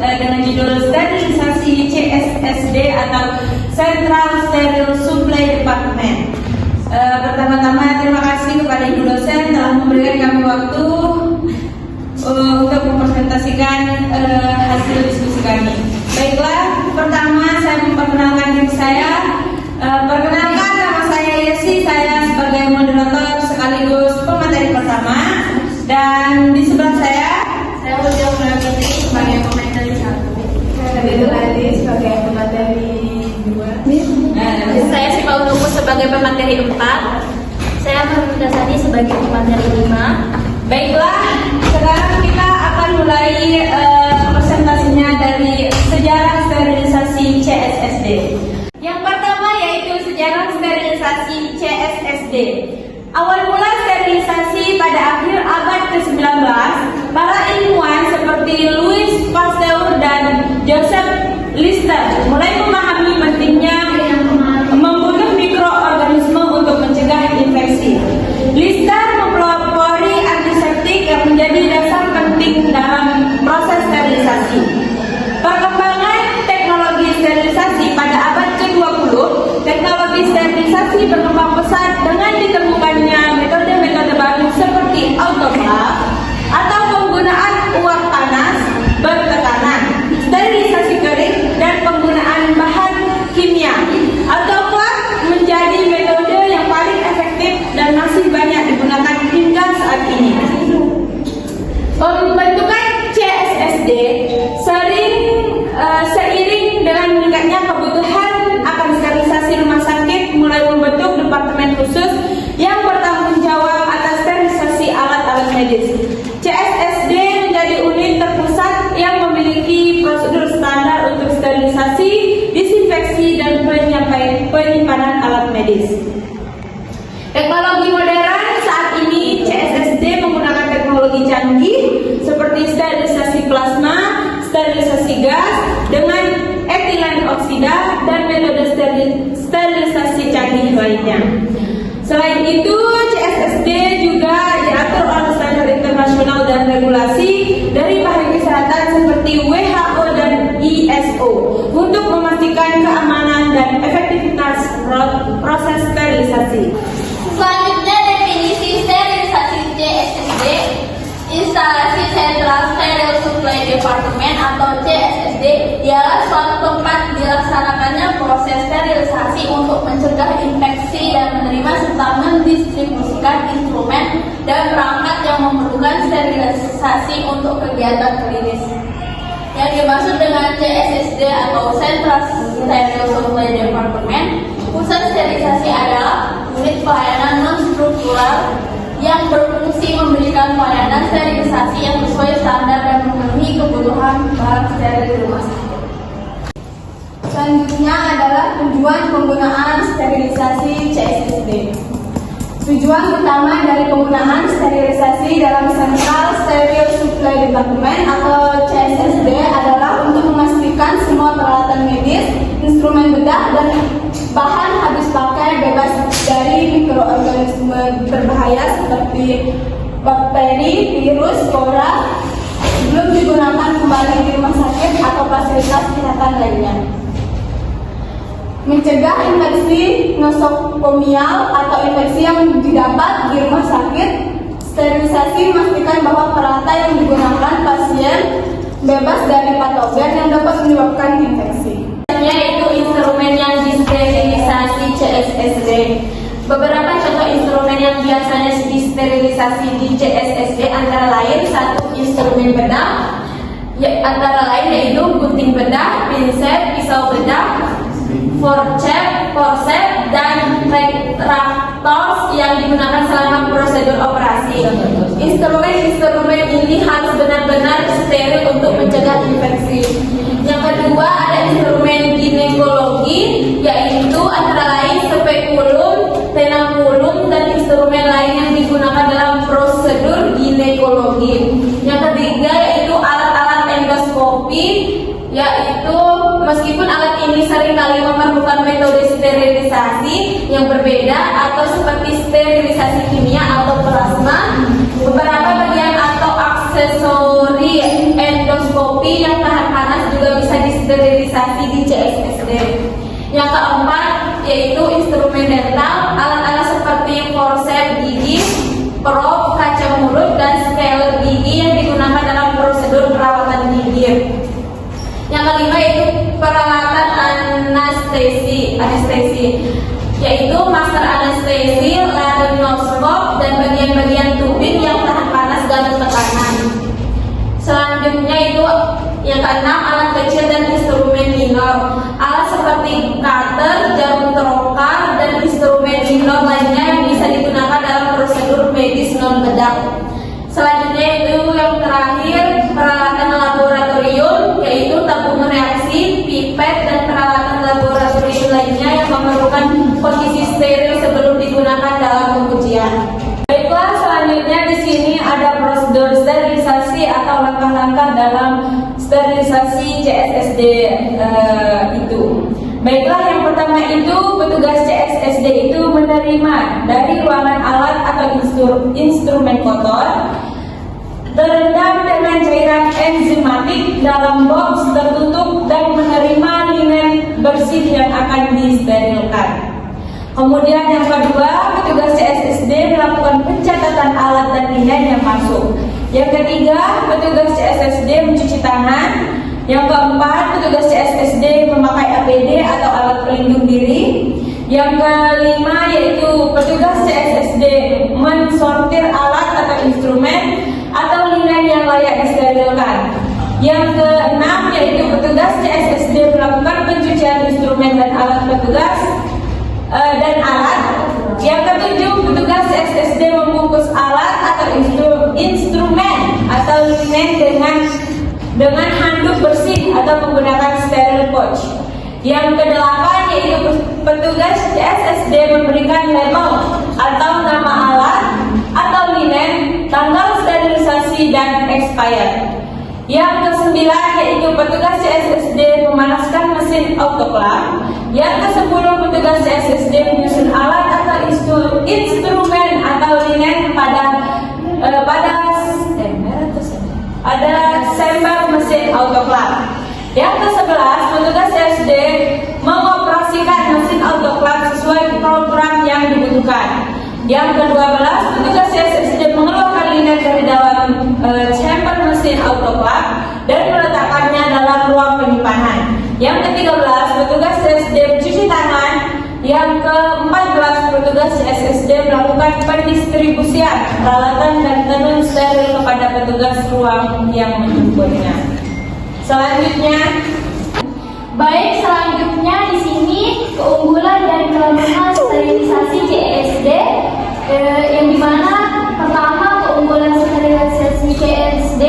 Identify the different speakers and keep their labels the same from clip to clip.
Speaker 1: dengan judul sterilisasi CSSD atau Central Sterile Supply Department. Pertama-tama terima kasih kepada ibu dosen telah memberikan kami waktu untuk mempresentasikan hasil diskusi kami. Baiklah, pertama saya memperkenalkan diri saya. Perkenalkan, nama saya Yesi, saya sebagai moderator sekaligus pemateri pertama. Dan di sebelah saya
Speaker 2: Ujian Putri sebagai pemateri 1. Saya Adi sebagai pemateri 2. Saya Sipa Unuku sebagai pemateri 4. Saya Marunda Sani sebagai pemateri 5.
Speaker 1: Baiklah, sekarang kita akan mulai presentasinya dari sejarah sterilisasi CSSD. Yang pertama yaitu sejarah sterilisasi CSSD. Awal mula sterilisasi pada akhir abad ke-19, para ilmuwan seperti Louis Pasteur dan Joseph Lister mulai memahami pentingnya membunuh mikroorganisme untuk mencegah infeksi. Lister mempelopori antiseptik yang menjadi dasar penting dalam proses sterilisasi. Perkembangan teknologi sterilisasi pada abad ke-20, teknologi sterilisasi berkembang pesat dengan ditemukannya metode-metode baru seperti autoclave atau penggunaan uap panas bertekanan, sterilisasi kering, dan penggunaan bahan kimia. Autoclave menjadi metode yang paling efektif dan masih banyak digunakan hingga saat ini. Pembentukan CSSD seiring dengan meningkatnya kebutuhan akan sterilisasi rumah sakit mulai membentuk departemen khusus yang bertanggung jawab atas sterilisasi alat-alat medis. CSSD menjadi unit terpusat yang memiliki prosedur standar untuk sterilisasi, disinfeksi, dan penyimpanan alat medis. Teknologi modern saat ini CSSD menggunakan teknologi canggih seperti sterilisasi plasma, sterilisasi gas dengan etilen oksida, dan metode sterilisasi canggih lainnya. Selain itu, CSSD juga diatur oleh standar internasional dan regulasi dari badan kesehatan seperti WHO dan ISO untuk memastikan keamanan dan efektivitas proses sterilisasi.
Speaker 2: Selanjutnya, definisi sterilisasi CSSD. Instalasi Central Sterile Supply Department atau CSSD ialah suatu tempat dilaksanakannya proses sterilisasi untuk mencegah infeksi dan menerima serta mendistribusikan instrumen dan perangkat yang memerlukan sterilisasi untuk kegiatan klinis. Yang dimaksud dengan CSSD atau Central Sterile Supply Department, pusat sterilisasi adalah unit pelayanan non-struktural yang berfungsi memberikan pelayanan sterilisasi yang sesuai standar dan memenuhi kebutuhan barang steril di rumah sakit. Selanjutnya adalah tujuan penggunaan sterilisasi CSSD. Tujuan utama dari penggunaan sterilisasi dalam Central Sterile Supply Department atau CSSD adalah untuk memastikan semua peralatan medis, instrumen bedah, dan bahan habis pakai bebas dari mikroorganisme berbahaya seperti bakteri, virus, spora sebelum digunakan kembali di rumah sakit atau fasilitas kesehatan lainnya. Mencegah infeksi nosokomial atau infeksi yang didapat di rumah sakit, sterilisasi memastikan bahwa peralatan yang digunakan pasien bebas dari patogen yang dapat menyebabkan infeksi. Yaitu instrumen yang disterilisasi CSSD. Beberapa contoh instrumen yang biasanya disterilisasi di CSSD antara lain satu instrumen bedah, antara lain yaitu gunting bedah, pinset, pisau bedah, forceps, dan retraktors yang digunakan selama prosedur operasi. Instrumen-instrumen ini harus benar-benar steril untuk mencegah infeksi. Yang kedua ada instrumen ginekologi, yaitu antara lain spekulum, tenakulum, dan instrumen lain yang digunakan dalam prosedur ginekologi. Yang ketiga yaitu alat-alat endoskopi, yaitu meskipun alat ini seringkali memerlukan metode sterilisasi yang berbeda atau seperti sterilisasi kimia atau plasma, beberapa bagian atau aksesori endoskopi yang tahan panas
Speaker 1: sterilisasi di CSSD. Yang keempat yaitu instrumen dental, alat-alat seperti forceps gigi, prop, kaca mulut, dan scaler gigi yang digunakan dalam prosedur perawatan gigi. Yang kelima yaitu peralatan anestesi, yaitu master anestesi, laryngoskop, dan bagian-bagian tubing yang tahan panas dan tekanan. Selanjutnya itu yang keenam, alat kecil dan instrumen minor, alat seperti cutter, jarum trokar, dan instrumen minor lainnya yang bisa digunakan dalam prosedur medis non bedah. Selanjutnya itu yang terakhir, peralatan laboratorium, yaitu tabung reaksi, pipet, dan peralatan laboratorium lainnya yang memerlukan kondisi steril sebelum digunakan dalam pengujian. Baiklah, selanjutnya di sini ada prosedur sterilisasi atau langkah-langkah dalam sterilisasi CSSD itu. Baiklah, yang pertama itu petugas CSSD itu menerima dari ruangan alat atau instrumen kotor terendam dengan cairan enzimatik dalam box tertutup dan menerima linen bersih yang akan disterilkan. Kemudian yang kedua, petugas CSSD melakukan pencatatan alat dan linen yang masuk. Yang ketiga, petugas CSSD mencuci tangan. Yang keempat, petugas CSSD memakai APD atau alat pelindung diri. Yang kelima yaitu petugas CSSD mensortir alat atau instrumen atau linen yang layak disterilkan. Yang keenam yaitu petugas CSSD melakukan pencucian instrumen dan alat petugas dan alat. Yang ketujuh, petugas CSSD membungkus alat atau instrumen atau linen dengan handuk bersih atau menggunakan steril pouch. Yang kedelapan yaitu petugas CSSD memberikan label atau nama alat atau linen, tanggal sterilisasi dan expired. Yang kesembilan yaitu petugas CSSD memanaskan mesin autoclave. Yang kesepuluh, petugas CSSD menyusun alat atau instrumen atau linen pada chamber mesin autoclave. Yang ke-11, petugas CSSD mengoperasikan mesin autoclave sesuai program yang dibutuhkan. Yang ke-12, petugas CSSD mengeluarkan linen dari dalam chamber mesin autoclave dan meletakkannya dalam ruang penyimpanan. Yang ke-13, petugas CSSD mencuci tangan. Yang ke-14, petugas CSSD melakukan pendistribusian peralatan dan tenun steril kepada petugas ruang yang menjemputnya.
Speaker 2: Selanjutnya di sini keunggulan dan kelemahan sterilisasi CSSD, yang dimana pertama keunggulan sterilisasi CSSD,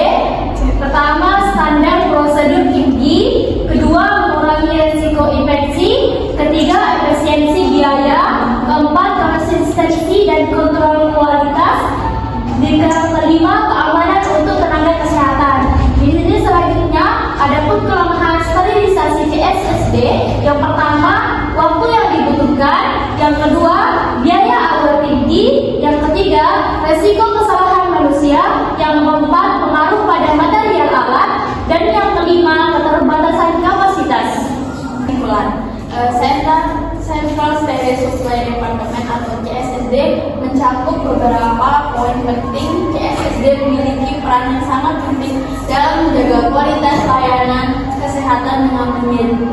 Speaker 2: pertama standar prosedur tinggi, kedua mengurangi risiko infeksi, ketiga efisiensi biaya, keempat konsistensi dan kontrol kualitas, kelima keamanan untuk tenaga kesehatan. Di sini selanjutnya adapun kelemahan sterilisasi CSSD, yang pertama waktu yang dibutuhkan, yang kedua biaya agak tinggi, yang ketiga resiko kesalahan manusia, yang keempat pengaruh pada material alat, dan yang kelima keterbatasan kapasitas. Central Steril Supply Department atau CSSD mencakup beberapa poin penting. CSSD memiliki peran yang sangat penting dalam menjaga kualitas layanan kesehatan dengan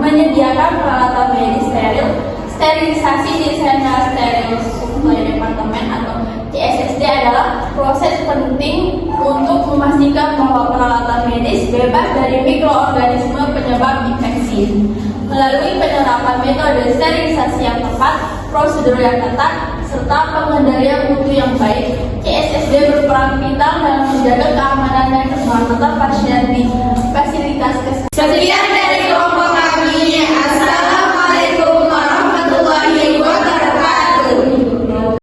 Speaker 2: menyediakan peralatan medis steril. Sterilisasi di Central Steril Supply Department atau CSSD adalah proses penting untuk memastikan bahwa peralatan medis bebas dari mikroorganisme penyebab infeksi. Melalui penerapan metode sterilisasi yang tepat, prosedur yang ketat, serta pengendalian mutu yang baik, CSSD berperan vital dalam menjaga keamanan dan keselamatan pasien di fasilitas kesehatan.